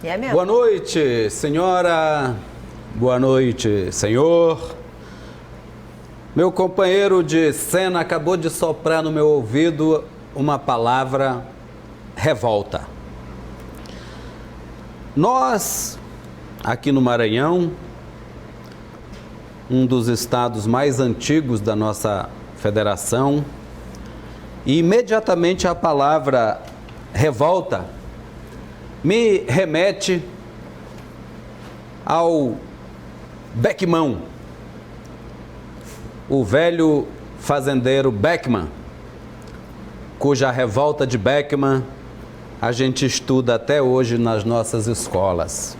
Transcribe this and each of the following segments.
E é mesmo. Boa noite, senhora. Boa noite, senhor. Meu companheiro de cena acabou de soprar no meu ouvido uma palavra: revolta. Nós, aqui no Maranhão, um dos estados mais antigos da nossa federação, e imediatamente a palavra revolta me remete ao Beckman, o velho fazendeiro Beckman, cuja revolta de Beckman a gente estuda até hoje nas nossas escolas.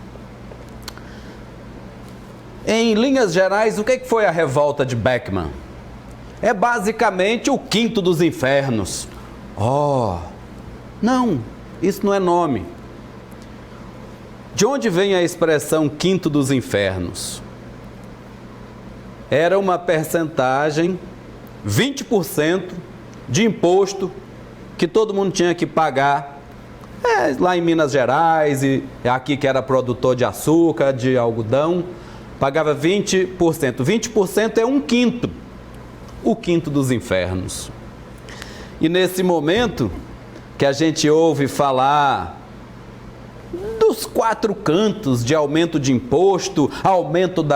Em linhas gerais, o que foi a revolta de Beckman? É basicamente o quinto dos infernos. Oh, não, isso não é nome. De onde vem a expressão quinto dos infernos? Era uma percentagem, 20% de imposto que todo mundo tinha que pagar. Lá em Minas Gerais, e aqui que era produtor de açúcar, de algodão, pagava 20%. 20% é um quinto, o quinto dos infernos. E nesse momento que a gente ouve falar dos quatro cantos de aumento de imposto, aumento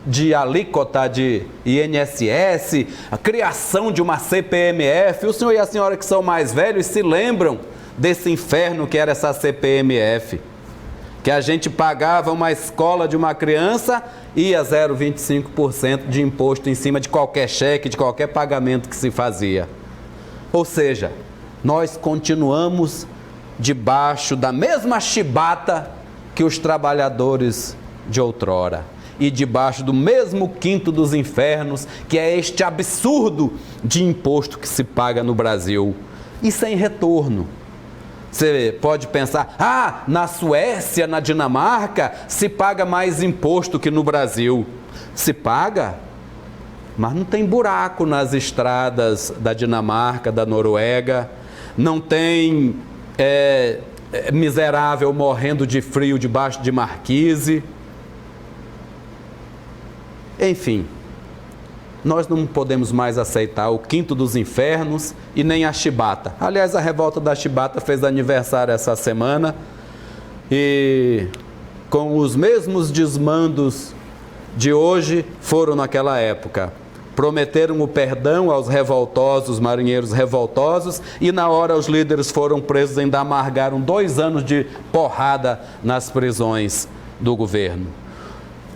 de alíquota de INSS, a criação de uma CPMF, o senhor e a senhora que são mais velhos se lembram desse inferno que era essa CPMF, que a gente pagava uma escola de uma criança e ia 0,25% de imposto em cima de qualquer cheque, de qualquer pagamento que se fazia. Ou seja, nós continuamos debaixo da mesma chibata que os trabalhadores de outrora, e debaixo do mesmo quinto dos infernos, que é este absurdo de imposto que se paga no Brasil, e sem retorno. Você pode pensar, na Suécia, na Dinamarca, se paga mais imposto que no Brasil. Se paga, mas não tem buraco nas estradas da Dinamarca, da Noruega, não tem miserável morrendo de frio debaixo de marquise. Enfim, nós não podemos mais aceitar o quinto dos infernos e nem a chibata. Aliás, a revolta da chibata fez aniversário essa semana e com os mesmos desmandos de hoje foram naquela época. Prometeram o perdão aos revoltosos, marinheiros revoltosos, e na hora os líderes foram presos, ainda amargaram 2 anos de porrada nas prisões do governo.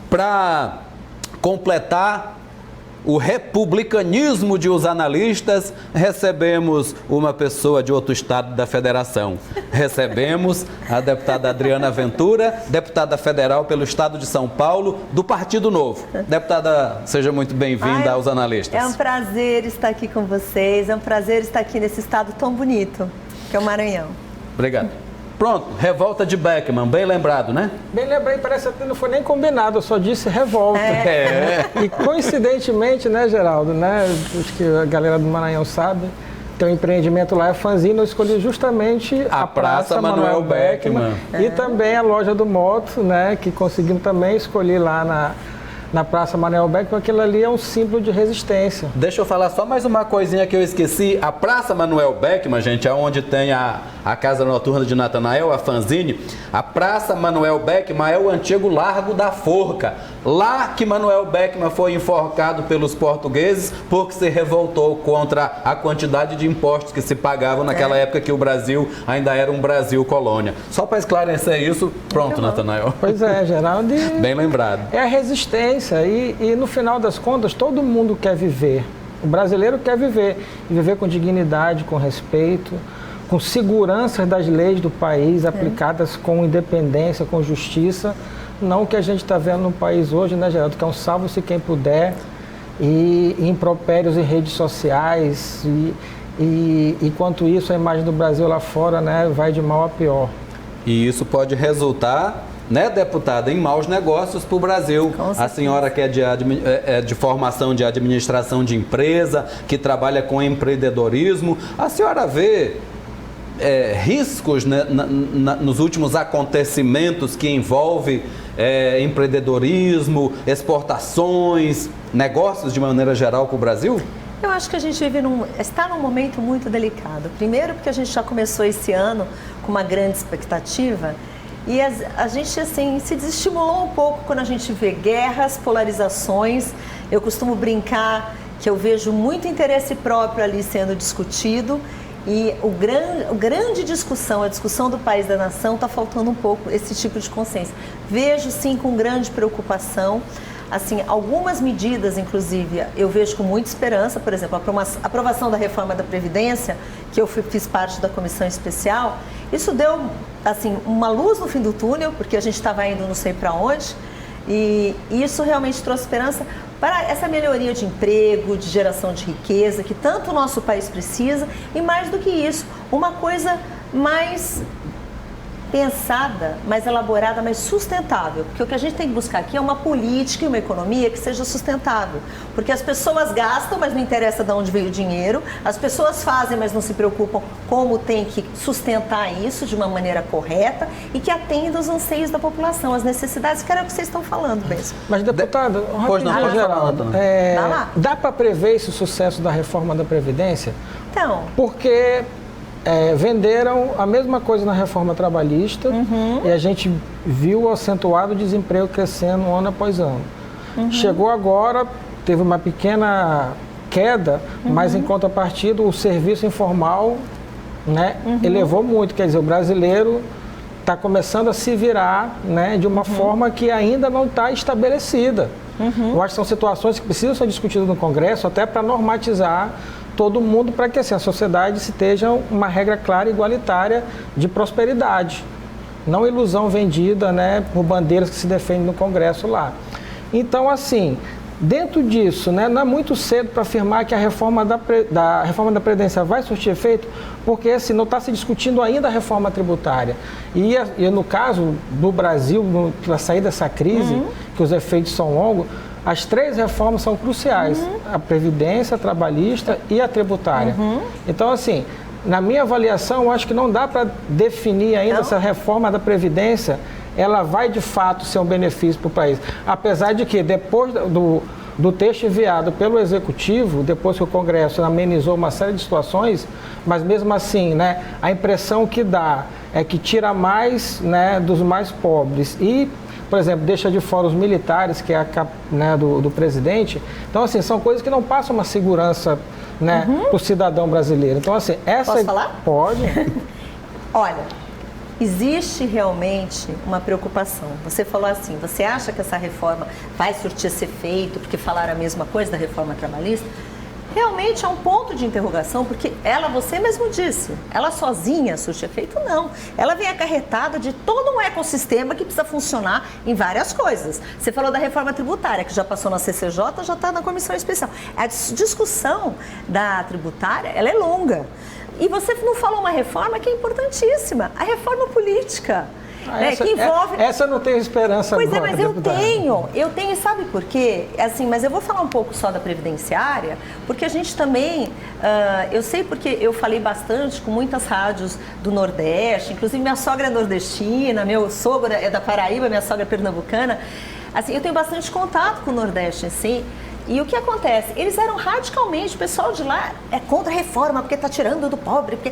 Para completar o republicanismo de os analistas, recebemos uma pessoa de outro estado da federação. Recebemos a deputada Adriana Ventura, deputada federal pelo estado de São Paulo, do Partido Novo. Deputada, seja muito bem-vinda aos analistas. É um prazer estar aqui com vocês, é um prazer estar aqui nesse estado tão bonito, que é o Maranhão. Obrigado. Pronto, revolta de Beckman, bem lembrado, né? Bem lembrado, parece que não foi nem combinado, eu só disse revolta. E coincidentemente, né, Geraldo, né, acho que a galera do Maranhão sabe, tem um empreendimento lá, é fanzine, eu escolhi justamente a Praça Manuel Beckman. E também a loja do Moto, né, que conseguimos também escolher lá na Praça Manuel Beckman, aquilo ali é um símbolo de resistência. Deixa eu falar só mais uma coisinha que eu esqueci. A Praça Manuel Beckman, gente, é onde tem a Casa Noturna de Natanael, a fanzine. A Praça Manuel Beckman é o antigo Largo da Forca. Lá que Manuel Beckman foi enforcado pelos portugueses porque se revoltou contra a quantidade de impostos que se pagavam naquela época que o Brasil ainda era um Brasil colônia. Só para esclarecer isso, pronto, Natanael. Pois é, Geraldo. Bem lembrado. É a resistência e no final das contas todo mundo quer viver. O brasileiro quer viver, e viver com dignidade, com respeito, com segurança das leis do país aplicadas com independência, com justiça. Não o que a gente está vendo no país hoje, né, Geraldo? Que é um salve-se quem puder, e impropérios em redes sociais, e enquanto isso a imagem do Brasil lá fora, né, vai de mal a pior. E isso pode resultar, né, deputada, em maus negócios para o Brasil. A senhora que é de formação de administração de empresa, que trabalha com empreendedorismo, a senhora vê riscos, né, nos últimos acontecimentos que envolvem empreendedorismo, exportações, negócios de maneira geral com o Brasil? Eu acho que a gente está num momento muito delicado. Primeiro porque a gente já começou esse ano com uma grande expectativa e a gente assim, se desestimulou um pouco quando a gente vê guerras, polarizações. Eu costumo brincar que eu vejo muito interesse próprio ali sendo discutido e a grande discussão, a discussão do país, da nação, está faltando um pouco esse tipo de consciência. Vejo sim com grande preocupação. Assim, algumas medidas, inclusive, eu vejo com muita esperança, por exemplo, a aprovação da reforma da Previdência, que eu fiz parte da comissão especial, isso deu, assim, uma luz no fim do túnel, porque a gente estava indo não sei para onde, e isso realmente trouxe esperança para essa melhoria de emprego, de geração de riqueza, que tanto o nosso país precisa, e mais do que isso, uma coisa mais pensada, mais elaborada, mais sustentável. Porque o que a gente tem que buscar aqui é uma política e uma economia que seja sustentável. Porque as pessoas gastam, mas não interessa de onde veio o dinheiro. As pessoas fazem, mas não se preocupam como tem que sustentar isso de uma maneira correta e que atenda os anseios da população, as necessidades, que era o que vocês estão falando mesmo. Mas, deputado, dá para prever esse sucesso da reforma da Previdência? Então... Porque... venderam a mesma coisa na reforma trabalhista e a gente viu o acentuado desemprego crescendo ano após ano. Chegou agora, teve uma pequena queda, mas em contrapartida o serviço informal, né, elevou muito. Quer dizer, o brasileiro está começando a se virar, né, de uma forma que ainda não está estabelecida. Eu acho que são situações que precisam ser discutidas no Congresso até para normatizar todo mundo, para que assim, a sociedade se esteja uma regra clara e igualitária de prosperidade. Não ilusão vendida, né, por bandeiras que se defendem no Congresso lá. Então, assim, dentro disso, né, não é muito cedo para afirmar que a reforma da reforma da Previdência vai surtir efeito, porque assim, não está se discutindo ainda a reforma tributária. E no caso do Brasil, para sair dessa crise, que os efeitos são longos, as 3 reformas são cruciais, a Previdência, a Trabalhista e a Tributária. Então, assim, na minha avaliação, eu acho que não dá para definir ainda se a reforma da Previdência, ela vai de fato ser um benefício para o país. Apesar de que, depois do texto enviado pelo Executivo, depois que o Congresso amenizou uma série de situações, mas mesmo assim, né, a impressão que dá é que tira mais, né, dos mais pobres e, por exemplo, deixa de fora os militares, que é a né, do presidente. Então, assim, são coisas que não passam uma segurança, né, para o cidadão brasileiro. Então, assim, essa... Posso falar? Pode. Olha, existe realmente uma preocupação. Você falou assim, você acha que essa reforma vai surtir esse efeito, porque falaram a mesma coisa da reforma trabalhista? Realmente é um ponto de interrogação, porque você mesmo disse, ela sozinha surte efeito? Não. Ela vem acarretada de todo um ecossistema que precisa funcionar em várias coisas. Você falou da reforma tributária, que já passou na CCJ, já está na comissão especial. A discussão da tributária, ela é longa. E você não falou uma reforma que é importantíssima, a reforma política. Essa, que envolve... essa eu não tenho esperança agora. Pois é, mas eu tenho, sabe por quê? Assim, mas eu vou falar um pouco só da previdenciária, porque a gente também, eu sei porque eu falei bastante com muitas rádios do Nordeste, inclusive minha sogra é nordestina, meu sogro é da Paraíba, minha sogra é pernambucana. Assim, eu tenho bastante contato com o Nordeste, assim. E o que acontece? Eles eram radicalmente, o pessoal de lá é contra a reforma, porque está tirando do pobre, porque...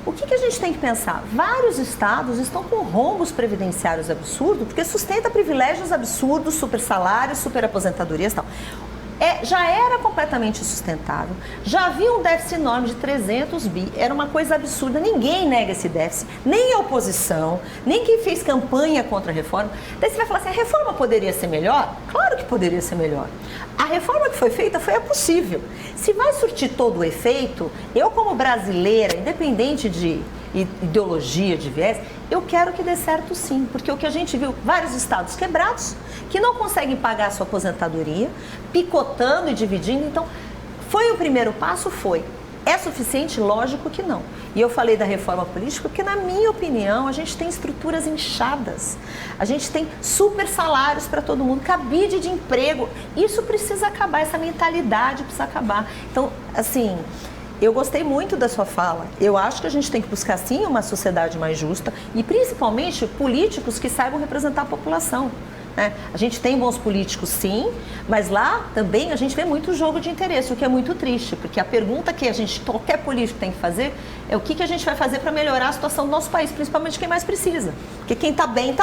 O que a gente tem que pensar? Vários estados estão com rombos previdenciários absurdos, porque sustenta privilégios absurdos, super salários, super aposentadorias e tal. Já era completamente sustentável, já havia um déficit enorme de 300 bi, era uma coisa absurda, ninguém nega esse déficit, nem a oposição, nem quem fez campanha contra a reforma. Daí você vai falar assim, a reforma poderia ser melhor? Claro que poderia ser melhor. A reforma que foi feita foi a possível. Se vai surtir todo o efeito, eu como brasileira, independente de ideologia, de viés, eu quero que dê certo sim, porque o que a gente viu, vários estados quebrados, que não conseguem pagar a sua aposentadoria, picotando e dividindo, então, foi o primeiro passo? Foi. É suficiente? Lógico que não. E eu falei da reforma política porque, na minha opinião, a gente tem estruturas inchadas, a gente tem super salários para todo mundo, cabide de emprego, isso precisa acabar, essa mentalidade precisa acabar. Então, assim... eu gostei muito da sua fala. Eu acho que a gente tem que buscar, sim, uma sociedade mais justa e, principalmente, políticos que saibam representar a população. Né? A gente tem bons políticos, sim, mas lá também a gente vê muito jogo de interesse, o que é muito triste, porque a pergunta que qualquer político tem que fazer é o que a gente vai fazer para melhorar a situação do nosso país, principalmente quem mais precisa. Porque quem está bem,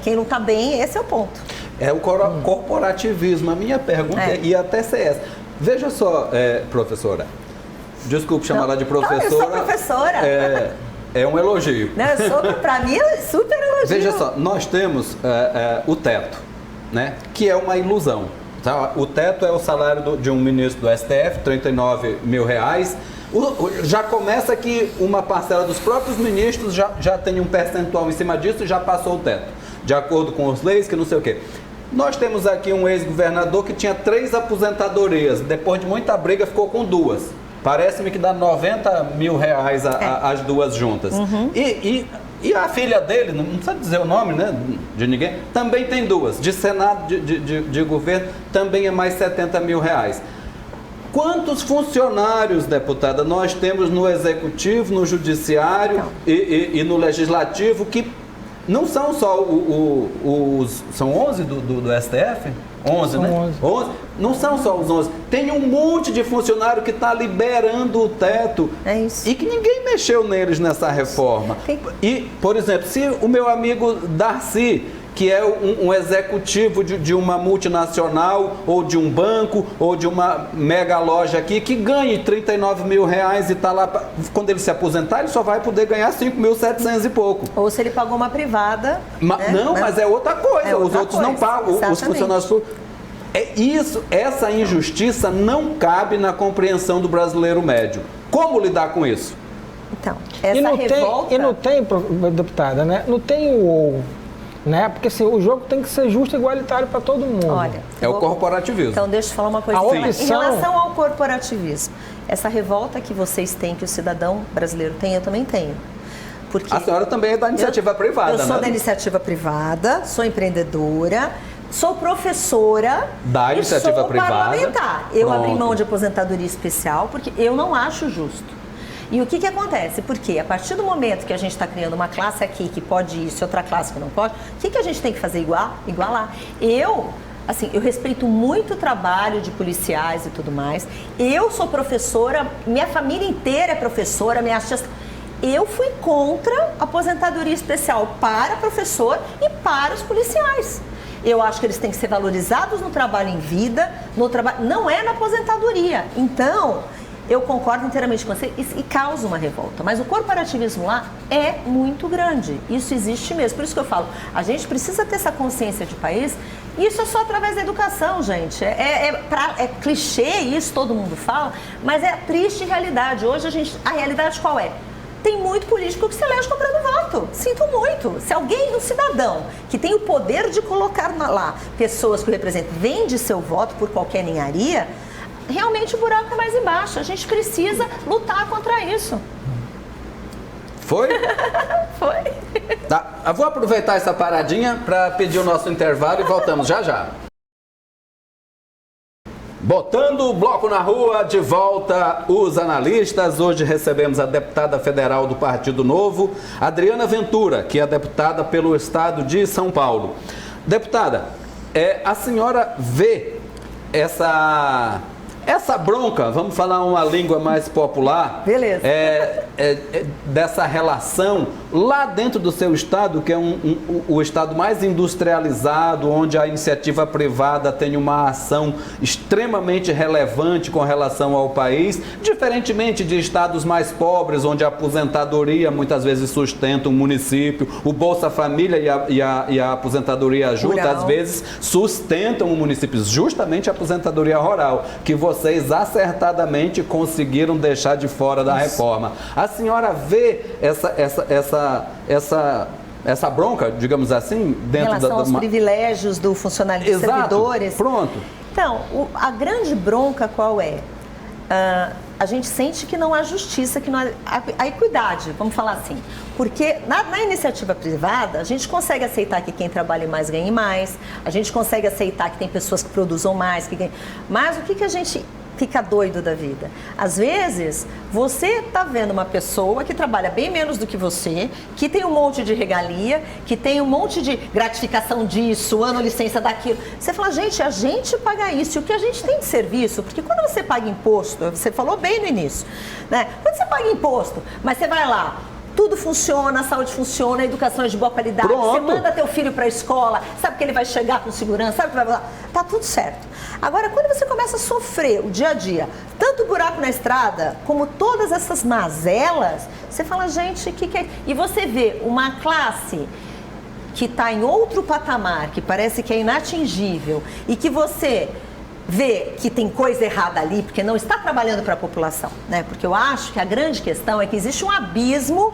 quem não está bem, esse é o ponto. É o corporativismo. A minha pergunta ia até ser essa. Veja só, professora, desculpe chamar ela de professora. Não, eu sou professora. É um elogio. Para mim é super elogio. Veja só, nós temos o teto, né? Que é uma ilusão. Tá? O teto é o salário de um ministro do STF, R$39 mil. Já começa que uma parcela dos próprios ministros já tem um percentual em cima disso e já passou o teto, de acordo com as leis, que não sei o quê. Nós temos aqui um ex-governador que tinha 3 aposentadorias, depois de muita briga ficou com 2. Parece-me que dá R$90 mil as duas juntas. Uhum. E a filha dele, não precisa dizer o nome, né, de ninguém, também tem 2. De Senado, de governo, também é mais R$70 mil. Quantos funcionários, deputada, nós temos no Executivo, no Judiciário e no Legislativo que não são só são 11 do STF? 11, né? 11. Não são só os 11. Tem um monte de funcionário que está liberando o teto. É isso. E que ninguém mexeu neles nessa reforma. E, por exemplo, se o meu amigo Darcy, que é um executivo de uma multinacional, ou de um banco, ou de uma mega loja aqui, que ganhe R$39 mil e está lá, quando ele se aposentar, ele só vai poder ganhar 5.700 e pouco. Ou se ele pagou uma privada. Mas é outra coisa, os outros não pagam, os funcionários públicos. Essa injustiça não cabe na compreensão do brasileiro médio. Como lidar com isso? Então, essa revolta... E não tem, deputada, né? Não tem o ou. Né? Porque assim, o jogo tem que ser justo e igualitário para todo mundo. Olha, o corporativismo. Então, deixa eu falar uma coisa. Em relação ao corporativismo, essa revolta que vocês têm, que o cidadão brasileiro tem, eu também tenho. Porque a senhora também é da iniciativa privada, né? Eu sou da iniciativa privada, sou empreendedora, sou professora da iniciativa privada. Parlamentar. Eu abri mão de aposentadoria especial porque eu não acho justo. E o que acontece? Porque a partir do momento que a gente está criando uma classe aqui que pode isso e outra classe que não pode, o que a gente tem que fazer? Igualar. Eu respeito muito o trabalho de policiais e tudo mais. Eu sou professora, minha família inteira é professora, minha tia... Eu fui contra a aposentadoria especial para professor e para os policiais. Eu acho que eles têm que ser valorizados no trabalho em vida, não é na aposentadoria. Então... eu concordo inteiramente com você e causa uma revolta. Mas o corporativismo lá é muito grande. Isso existe mesmo. Por isso que eu falo, a gente precisa ter essa consciência de país. E isso é só através da educação, gente. É clichê isso, todo mundo fala, mas é a triste realidade. Hoje a realidade qual é? Tem muito político que se elege comprando voto. Sinto muito. Se um cidadão que tem o poder de colocar lá pessoas que o representam, vende seu voto por qualquer ninharia, realmente o buraco é mais embaixo. A gente precisa lutar contra isso. Foi? Foi. Tá. Eu vou aproveitar essa paradinha para pedir o nosso intervalo e voltamos já já. Botando o bloco na rua, de volta os analistas. Hoje recebemos a deputada federal do Partido Novo, Adriana Ventura, que é deputada pelo estado de São Paulo. Deputada, a senhora vê essa bronca, vamos falar uma língua mais popular, beleza, dessa relação lá dentro do seu estado, que é o estado mais industrializado, onde a iniciativa privada tem uma ação extremamente relevante com relação ao país, diferentemente de estados mais pobres, onde a aposentadoria muitas vezes sustenta um município, o Bolsa Família e a aposentadoria junta, às vezes, sustentam o município, justamente a aposentadoria rural, que vocês acertadamente conseguiram deixar de fora da reforma. A senhora vê essa bronca, digamos assim, dentro em relação aos privilégios do funcionário dos servidores? Pronto. Então, a grande bronca qual é? A gente sente que não há justiça, que não há a equidade, vamos falar assim. Porque na iniciativa privada, a gente consegue aceitar que quem trabalha mais ganhe mais, a gente consegue aceitar que tem pessoas que produzam mais, que ganhem. Mas o que a gente fica doido da vida. Às vezes, você está vendo uma pessoa que trabalha bem menos do que você, que tem um monte de regalia, que tem um monte de gratificação disso, ano licença daquilo. Você fala, gente, a gente paga isso. E o que a gente tem de serviço, porque quando você paga imposto, você falou bem no início, né? Quando você paga imposto, mas você vai lá, tudo funciona, a saúde funciona, a educação é de boa qualidade, Pronto. Você manda teu filho para a escola, sabe que ele vai chegar com segurança, sabe que vai... Tá tudo certo. Agora, quando você começa a sofrer o dia a dia, tanto o buraco na estrada, como todas essas mazelas, você fala, gente, o que é... E você vê uma classe que está em outro patamar, que parece que é inatingível, e que você vê que tem coisa errada ali, porque não está trabalhando para a população, né? Porque eu acho que a grande questão é que existe um abismo,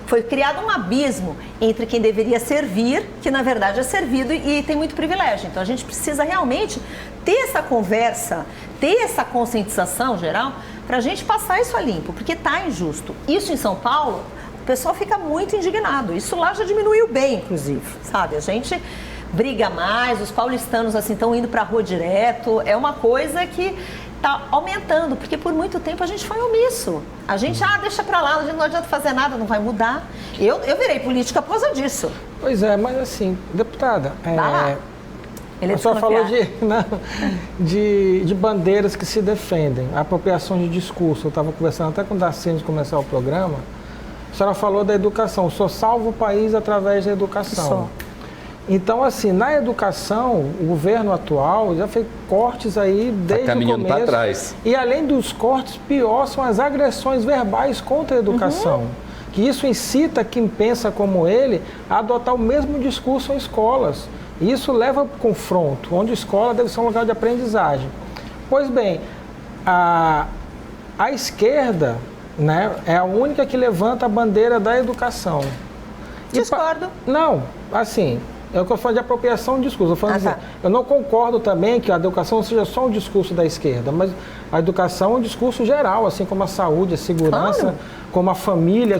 foi criado um abismo entre quem deveria servir, que na verdade é servido e tem muito privilégio. Então a gente precisa realmente ter essa conversa, ter essa conscientização geral, para a gente passar isso a limpo, porque está injusto. Isso em São Paulo, o pessoal fica muito indignado. Isso lá já diminuiu bem, inclusive, sabe? A gente briga mais, os paulistanos assim estão indo para a rua direto, é uma coisa que está aumentando, porque por muito tempo a gente foi omisso. A gente, deixa para lá, a gente não adianta fazer nada, não vai mudar. Eu virei política por causa disso. Pois é, mas assim, deputada, Ele a senhora falou de bandeiras que se defendem, apropriação de discurso. Eu estava conversando até com o Darcy antes de começar o programa. A senhora falou da educação, só salva o país através da educação. Só. Então, assim, na educação, o governo atual já fez cortes aí desde o caminhando começo. para trás. E além dos cortes, pior são as agressões verbais contra a educação. Que isso incita quem pensa como ele a adotar o mesmo discurso em escolas. E isso leva ao confronto, onde a escola deve ser um lugar de aprendizagem. Pois bem, a esquerda, né, é a única que levanta a bandeira da educação. Discordo. Não, assim... É o que eu falo de apropriação de discurso. Eu não concordo também que a educação seja só um discurso da esquerda, mas a educação é um discurso geral, assim como a saúde, a segurança, como a família,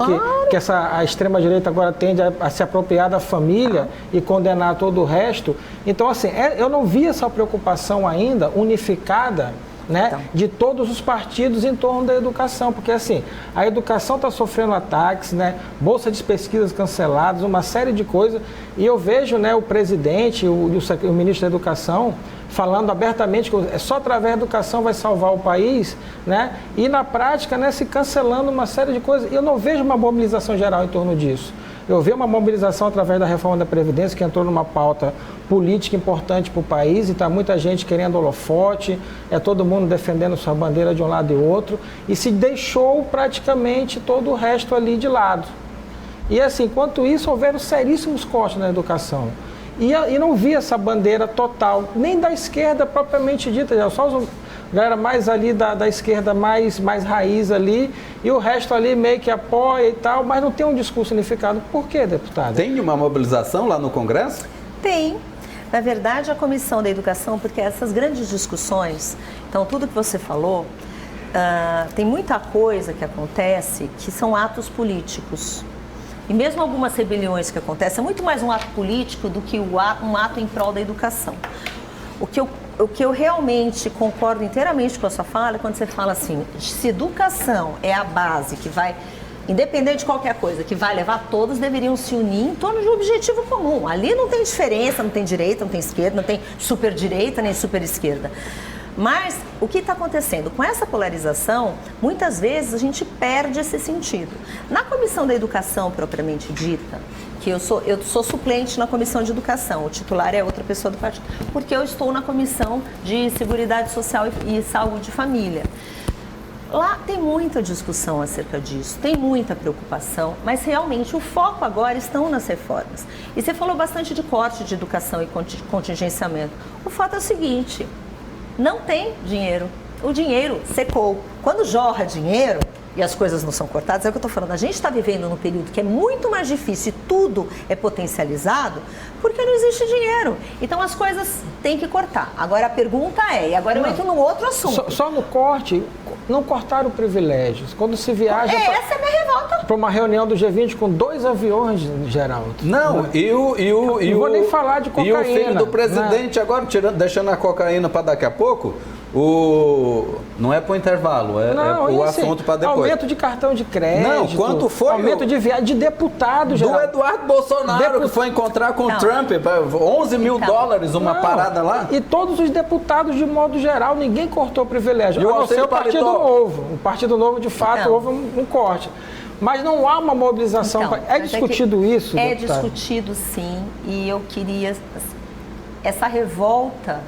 que a extrema-direita agora tende a se apropriar da família e condenar todo o resto. Então, assim, eu não vi essa preocupação ainda unificada, né, de todos os partidos em torno da educação, porque assim, a educação está sofrendo ataques, né, bolsa de pesquisas canceladas, uma série de coisas, e eu vejo, né, o presidente, o ministro da Educação, falando abertamente que é só através da educação vai salvar o país, né, e na prática, né, se cancelando uma série de coisas, e eu não vejo uma mobilização geral em torno disso. Eu vi uma mobilização através da reforma da Previdência, que entrou numa pauta política importante para o país, e está muita gente querendo holofote, todo mundo defendendo sua bandeira de um lado e outro, e se deixou praticamente todo o resto ali de lado. E assim, enquanto isso, houveram seríssimos cortes na educação. E não vi essa bandeira total, nem da esquerda propriamente dita, já só os galera mais ali da esquerda, mais raiz ali, e o resto ali meio que apoia e tal, mas não tem um discurso unificado. Por quê, deputada? Tem uma mobilização lá no Congresso? Tem. Na verdade, a Comissão da Educação, porque essas grandes discussões, então tudo que você falou, tem muita coisa que acontece que são atos políticos. E mesmo algumas rebeliões que acontecem, é muito mais um ato político do que um ato em prol da educação. O que eu realmente concordo inteiramente com a sua fala é quando você fala assim, se educação é a base que vai, independente de qualquer coisa, que vai levar, todos deveriam se unir em torno de um objetivo comum. Ali não tem diferença, não tem direita, não tem esquerda, não tem super direita nem super esquerda. Mas o que está acontecendo? Com essa polarização, muitas vezes a gente perde esse sentido. Na Comissão da Educação propriamente dita, que eu sou suplente na Comissão de Educação, o titular é outra pessoa do partido, porque eu estou na Comissão de Seguridade Social e Saúde e Família. Lá tem muita discussão acerca disso, tem muita preocupação, mas realmente o foco agora estão nas reformas. E você falou bastante de corte de educação e contingenciamento. O fato é o seguinte, não tem dinheiro, o dinheiro secou. Quando jorra dinheiro e as coisas não são cortadas, é o que eu estou falando, a gente está vivendo num período que é muito mais difícil e tudo é potencializado porque não existe dinheiro. Então as coisas têm que cortar. Agora a pergunta é, e agora eu entro num outro assunto. Só no corte, não cortaram privilégios. Quando se viaja essa é a minha revolta. Para uma reunião do G20 com 2 aviões, Geraldo. Não, não vou nem falar de cocaína. E o filho do presidente, agora deixando a cocaína para daqui a pouco, Não é para o intervalo, é o assunto para depois. Aumento de cartão de crédito. Não, quanto foi? Aumento de viagem de deputados. Do Eduardo Bolsonaro, que foi encontrar com o Trump, 11 mil dólares uma parada lá. E todos os deputados, de modo geral, ninguém cortou privilégio. E a não ser o Partido Novo. O Partido Novo, de fato, houve um corte. Mas não há uma mobilização. É discutido isso, É deputado? discutido, sim. E eu queria... Assim, essa revolta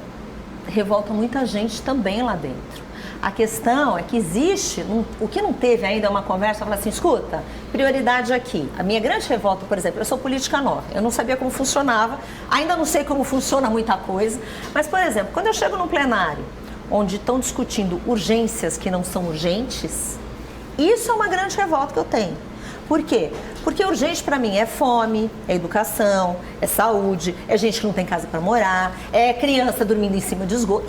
muita gente também lá dentro. A questão é que existe, o que não teve ainda é uma conversa, falar assim, escuta, prioridade aqui. A minha grande revolta, por exemplo, eu sou política nova, eu não sabia como funcionava, ainda não sei como funciona muita coisa, mas, por exemplo, quando eu chego num plenário, onde estão discutindo urgências que não são urgentes, isso é uma grande revolta que eu tenho. Por quê? Porque urgente para mim é fome, é educação, é saúde, é gente que não tem casa para morar, é criança dormindo em cima de esgoto.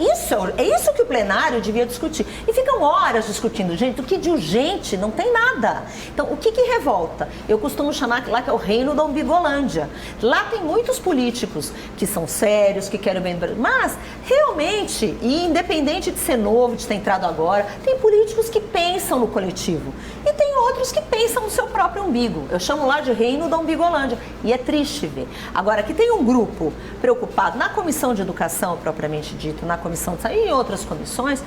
É isso que o plenário devia discutir. E ficam horas discutindo, gente, o que de urgente não tem nada. Então, o que revolta? Eu costumo chamar lá que é o reino da Umbigolândia. Lá tem muitos políticos que são sérios, que querem o bem do Brasil. Mas, realmente, e independente de ser novo, de ter entrado agora, tem políticos que pensam no coletivo. E tem outros que pensam no seu próprio umbigo. Eu chamo lá de reino da Umbigolândia. E é triste ver. Agora, aqui tem um grupo preocupado na Comissão de Educação, propriamente dito, na Comissão de Saúde e em outras comissões,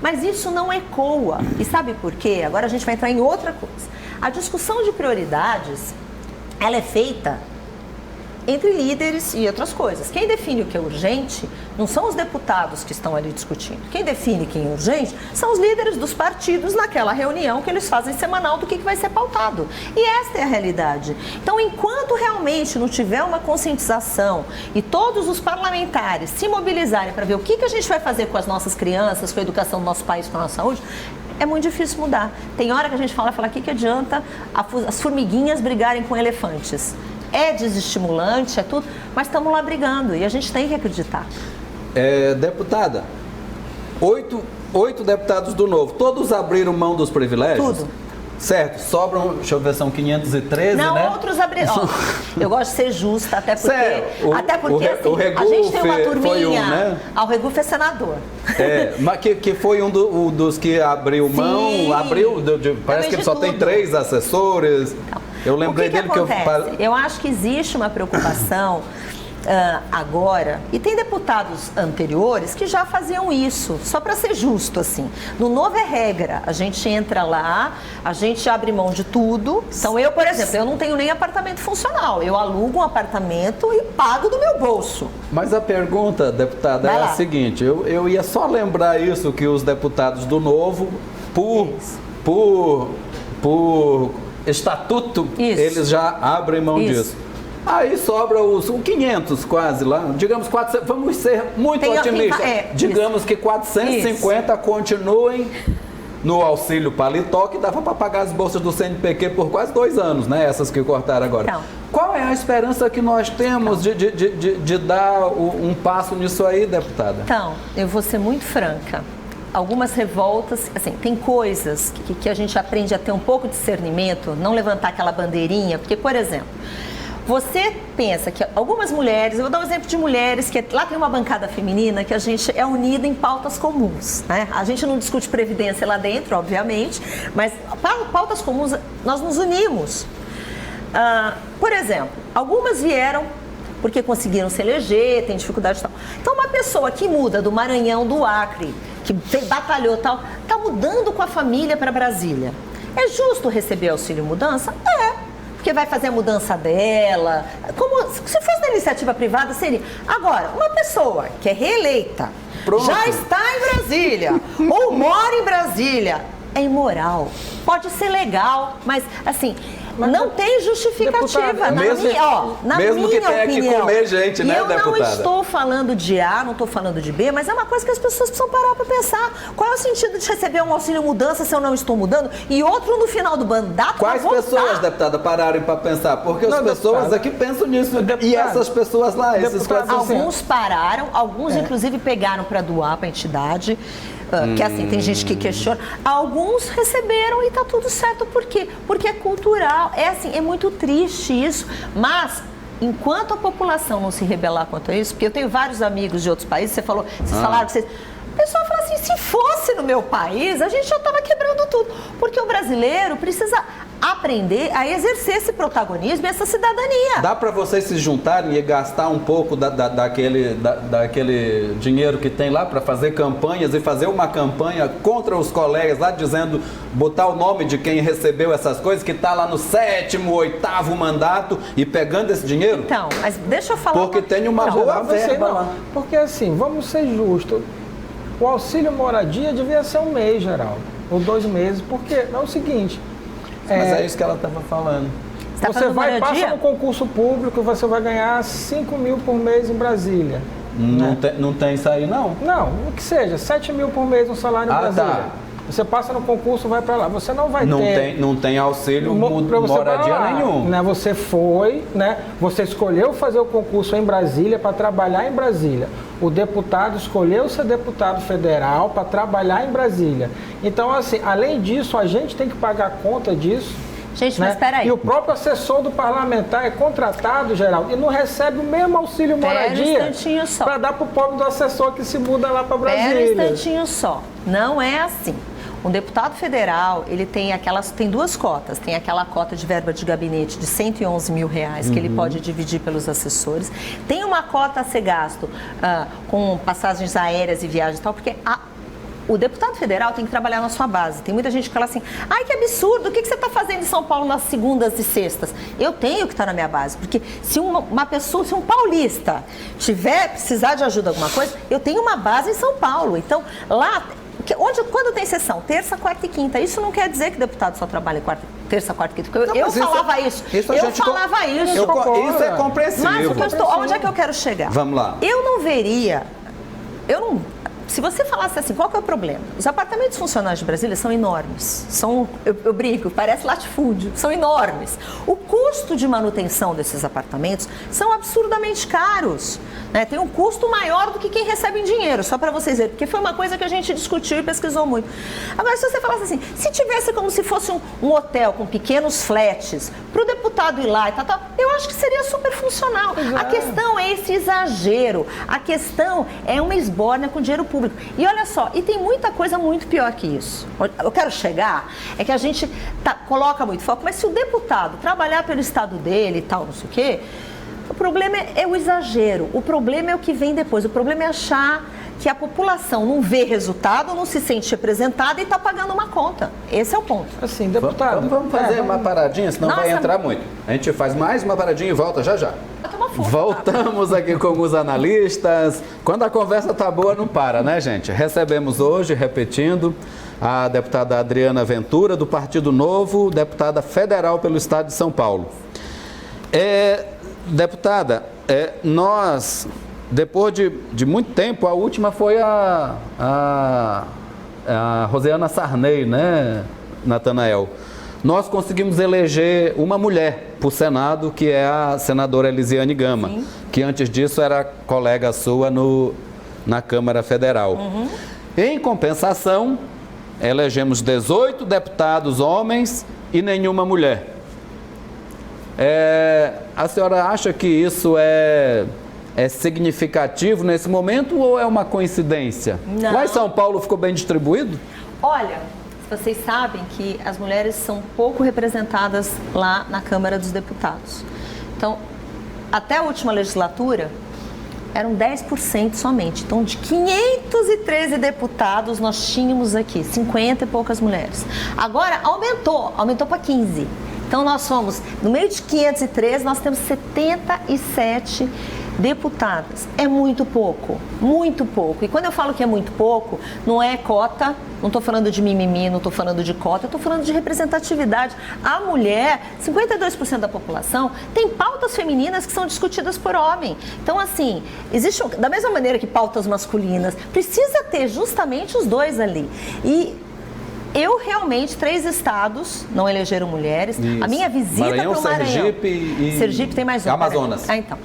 mas isso não ecoa. E sabe por quê? Agora a gente vai entrar em outra coisa. A discussão de prioridades, ela é feita entre líderes e outras coisas. Quem define o que é urgente não são os deputados que estão ali discutindo. Quem define quem é urgente são os líderes dos partidos naquela reunião que eles fazem semanal do que vai ser pautado. E esta é a realidade. Então, enquanto realmente não tiver uma conscientização e todos os parlamentares se mobilizarem para ver o que a gente vai fazer com as nossas crianças, com a educação do nosso país, com a nossa saúde, é muito difícil mudar. Tem hora que a gente fala que adianta as formiguinhas brigarem com elefantes. É desestimulante, é tudo, mas estamos lá brigando e a gente tem que acreditar. Deputada, 8 deputados do Novo, todos abriram mão dos privilégios? Tudo. Certo, sobram, deixa eu ver, são 513, não, né? Não, outros abriram. Eu gosto de ser justa, até porque, o Regufe a gente tem uma turminha. Foi né? O Regufe é senador. Mas que foi um dos que abriu mão, parece que ele só tem 3 assessores. Então, eu lembrei dele que eu acho que existe uma preocupação agora, e tem deputados anteriores que já faziam isso, só para ser justo, assim. No Novo é regra, a gente entra lá, a gente abre mão de tudo. Então eu, por exemplo, eu não tenho nem apartamento funcional, eu alugo um apartamento e pago do meu bolso. Mas a pergunta, deputada, é a seguinte, eu ia só lembrar isso, que os deputados do Novo, por estatuto, eles já abrem mão disso. Aí sobra os 500 quase lá, digamos 400, vamos ser muito otimistas, digamos que 450 continuem no auxílio paletó, que dava para pagar as bolsas do CNPq por quase 2 anos, né? Essas que cortaram agora. Então, qual é a esperança que nós temos de dar um passo nisso aí, deputada? Então, eu vou ser muito franca. Algumas revoltas, assim, tem coisas que a gente aprende a ter um pouco de discernimento, não levantar aquela bandeirinha, porque, por exemplo, você pensa que algumas mulheres, eu vou dar um exemplo de mulheres, que lá tem uma bancada feminina que a gente é unida em pautas comuns, né? A gente não discute previdência lá dentro, obviamente, mas pautas comuns nós nos unimos. Por exemplo, algumas vieram porque conseguiram se eleger, tem dificuldade e tal. Então, uma pessoa que muda do Maranhão, do Acre, que batalhou e tal, está mudando com a família para Brasília. É justo receber auxílio mudança? Porque vai fazer a mudança dela. Como se fosse da iniciativa privada, seria. Agora, uma pessoa que é reeleita, já está em Brasília, ou mora em Brasília, é imoral. Pode ser legal, mas assim, não tem justificativa. Mesmo que tenha que comer gente, né, deputada? Eu não estou falando de A, não estou falando de B, mas é uma coisa que as pessoas precisam parar para pensar. Qual é o sentido de receber um auxílio mudança se eu não estou mudando? E outro no final do mandato. Quais pessoas, deputada, pararem para pensar? Porque as pessoas aqui pensam nisso. E essas pessoas lá, esses alguns pararam, alguns inclusive pegaram para doar para a entidade. Que assim, tem gente que questiona. Alguns receberam e tá tudo certo. Por quê? Porque é cultural. É assim, é muito triste isso. Mas, enquanto a população não se rebelar quanto a isso, porque eu tenho vários amigos de outros países, vocês falaram que vocês... O pessoal fala assim, se fosse no meu país, a gente já estava quebrando tudo. Porque o brasileiro precisa aprender a exercer esse protagonismo e essa cidadania. Dá para vocês se juntarem e gastar um pouco daquele dinheiro que tem lá para fazer campanhas e fazer uma campanha contra os colegas lá, dizendo, botar o nome de quem recebeu essas coisas, que está lá no 7º, 8º mandato e pegando esse dinheiro? Então, mas deixa eu falar... Porque tem uma boa verba lá. Porque assim, vamos ser justos, o auxílio moradia devia ser 1 mês, Geraldo, ou 2 meses, porque é o seguinte... Mas é isso que ela estava falando. Você vai, passa no concurso público e você vai ganhar 5 mil por mês em Brasília. Não tem isso aí, não? Não, o que seja, 7 mil por mês um salário em Brasília. Tá. Você passa no concurso, vai para lá. Você não vai ter... Não tem auxílio moradia nenhum. Né? Você foi, né? Você escolheu fazer o concurso em Brasília para trabalhar em Brasília. O deputado escolheu ser deputado federal para trabalhar em Brasília. Então, assim, além disso, a gente tem que pagar conta disso. Gente, mas espera aí. E o próprio assessor do parlamentar é contratado, Geraldo, e não recebe o mesmo auxílio moradia para dar para o pobre do assessor que se muda lá para Brasília. Espera um instantinho só. Não é assim. Um deputado federal, ele tem duas cotas. Tem aquela cota de verba de gabinete de R$111 mil, que ele pode dividir pelos assessores. Tem uma cota a ser gasto com passagens aéreas e viagens e tal, porque o deputado federal tem que trabalhar na sua base. Tem muita gente que fala assim, ai, que absurdo, o que você está fazendo em São Paulo nas segundas e sextas? Eu tenho que estar na minha base, porque se uma pessoa, se um paulista precisar de ajuda em alguma coisa, eu tenho uma base em São Paulo. Então, lá... Quando tem sessão? Terça, quarta e quinta. Isso não quer dizer que o deputado só trabalha terça, quarta e quinta. Eu falava isso. Isso é compreensível. Mas onde é que eu quero chegar? Vamos lá. Eu não veria... Se você falasse assim, qual que é o problema? Os apartamentos funcionais de Brasília são enormes. Eu brinco, parece latifúndio. São enormes. O custo de manutenção desses apartamentos são absurdamente caros. Né? Tem um custo maior do que quem recebe em dinheiro, só para vocês verem, porque foi uma coisa que a gente discutiu e pesquisou muito. Agora, se você falasse assim, se tivesse como se fosse um hotel com pequenos flats, para o deputado ir lá e tal, eu acho que seria super funcional. A questão é esse exagero. A questão é uma esbórnia com dinheiro público. E olha só, e tem muita coisa muito pior que isso. Eu quero chegar, é que a gente coloca muito foco, mas se o deputado trabalhar pelo estado dele e tal, não sei o quê, o problema é o exagero, o problema é o que vem depois, o problema é achar que a população não vê resultado, não se sente representada e está pagando uma conta. Esse é o ponto. Assim, deputado... Vamos fazer uma paradinha, senão vai entrar muito. A gente faz mais uma paradinha e volta já já. Voltamos aqui com os analistas. Quando a conversa tá boa, não para, né, gente? Recebemos hoje, repetindo, a deputada Adriana Ventura, do Partido Novo, deputada federal pelo estado de São Paulo. Deputada, nós, depois de muito tempo, a última foi a Rosiana Sarney, né, Natanael? Nós conseguimos eleger uma mulher para o Senado, que é a senadora Elisiane Gama, sim, que antes disso era colega sua na Câmara Federal. Em compensação, elegemos 18 deputados homens e nenhuma mulher. A senhora acha que isso é significativo nesse momento ou é uma coincidência? Não. Lá em São Paulo ficou bem distribuído? Olha, vocês sabem que as mulheres são pouco representadas lá na Câmara dos Deputados. Então, até a última legislatura, eram 10% somente. Então, de 513 deputados, nós tínhamos aqui 50 e poucas mulheres. Agora, aumentou para 15. Então, nós somos, no meio de 513, nós temos 77 deputadas. É muito pouco, muito pouco. E quando eu falo que é muito pouco, não é cota, não estou falando de mimimi, não estou falando de cota, eu estou falando de representatividade. A mulher, 52% da população, tem pautas femininas que são discutidas por homem. Então, assim, existe, da mesma maneira que pautas masculinas, precisa ter justamente os dois ali. E eu realmente, 3 estados não elegeram mulheres. Isso. A minha visita para o Maranhão... Sergipe tem mais um. Amazonas. Então...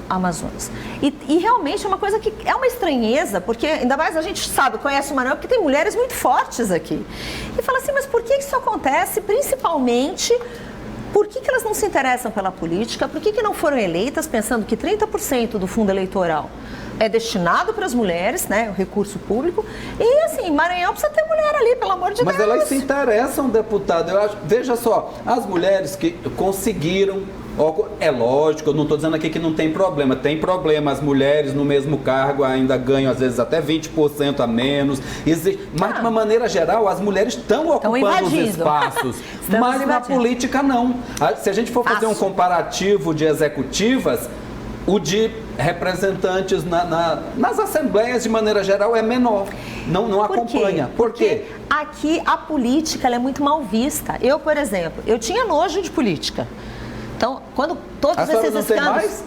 Amazonas. E realmente é uma coisa que é uma estranheza, porque ainda mais a gente sabe, conhece o Maranhão, porque tem mulheres muito fortes aqui. E fala assim, mas por que isso acontece, principalmente Por que elas não se interessam pela política? Por que não foram eleitas pensando que 30% do fundo eleitoral é destinado para as mulheres, né, o recurso público? E assim, Maranhão precisa ter mulher ali, pelo amor de Deus. Mas elas se interessam, deputado. Eu acho, veja só, as mulheres que conseguiram, é lógico, eu não estou dizendo aqui que não tem problema. Tem problema, as mulheres no mesmo cargo ainda ganham às vezes até 20% a menos. Mas de uma maneira geral, as mulheres estão ocupando os espaços. Mas na política não. Se a gente for fazer um comparativo de executivas, o de representantes nas assembleias, de maneira geral, é menor. Não acompanha. Por quê? Porque aqui a política ela é muito mal vista. Eu, por exemplo, eu tinha nojo de política. Então, quando todos esses escândalos...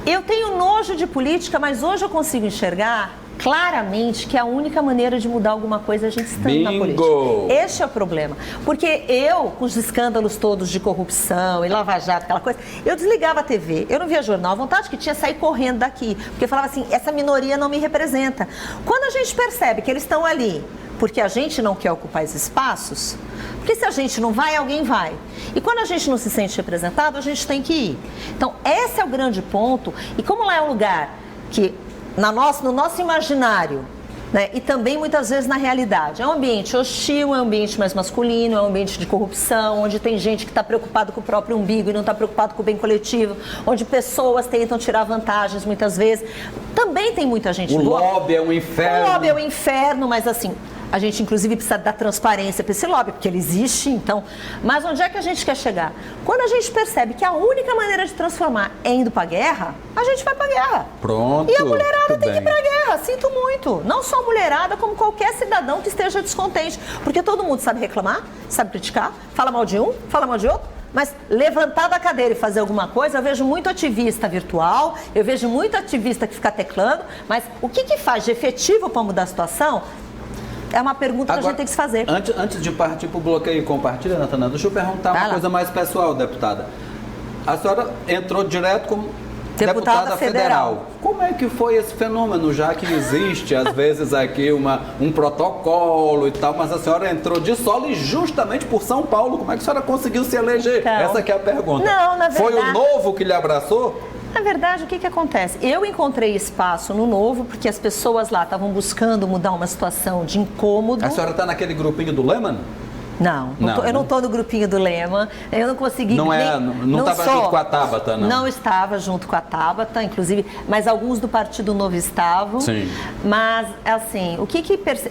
Eu tenho nojo de política, mas hoje eu consigo enxergar claramente que a única maneira de mudar alguma coisa é a gente estando na política. Este é o problema. Porque eu, com os escândalos todos de corrupção e Lava Jato, aquela coisa, eu desligava a TV, eu não via jornal, a vontade que tinha sair correndo daqui. Porque eu falava assim, essa minoria não me representa. Quando a gente percebe que eles estão ali porque a gente não quer ocupar esses espaços, porque se a gente não vai, alguém vai. E quando a gente não se sente representado, a gente tem que ir. Então, esse é o grande ponto. E como lá é um lugar que, no nosso imaginário, né, e também muitas vezes na realidade, é um ambiente hostil, é um ambiente mais masculino, é um ambiente de corrupção, onde tem gente que está preocupado com o próprio umbigo e não está preocupado com o bem coletivo, onde pessoas tentam tirar vantagens muitas vezes. Também tem muita gente boa. O lobby é um inferno. O lobby é um inferno, mas assim... A gente, inclusive, precisa dar transparência para esse lobby, porque ele existe, então... Mas onde é que a gente quer chegar? Quando a gente percebe que a única maneira de transformar é indo para a guerra, a gente vai para a guerra. Pronto. E a mulherada tem que ir para a guerra, sinto muito. Não só a mulherada, como qualquer cidadão que esteja descontente. Porque todo mundo sabe reclamar, sabe criticar, fala mal de um, fala mal de outro. Mas levantar da cadeira e fazer alguma coisa, eu vejo muito ativista virtual, eu vejo muito ativista que fica teclando, mas o que faz de efetivo para mudar a situação? É uma pergunta que a gente tem que se fazer. Antes de partir para o bloqueio e compartilha, Natanael, deixa eu perguntar uma coisa mais pessoal, deputada. A senhora entrou direto como deputada federal. Como é que foi esse fenômeno, já que existe, às vezes, aqui um protocolo e tal, mas a senhora entrou de solo e justamente por São Paulo. Como é que a senhora conseguiu se eleger? Então, essa aqui é a pergunta. Não, na verdade... Foi o Novo que lhe abraçou? Na verdade, o que acontece? Eu encontrei espaço no Novo, porque as pessoas lá estavam buscando mudar uma situação de incômodo. A senhora está naquele grupinho do Leman? Não, eu não estou no grupinho do Lema, eu não consegui... Não estava junto com a Tabata, não? Não estava junto com a Tabata, inclusive, mas alguns do Partido Novo estavam. Sim. Mas, assim,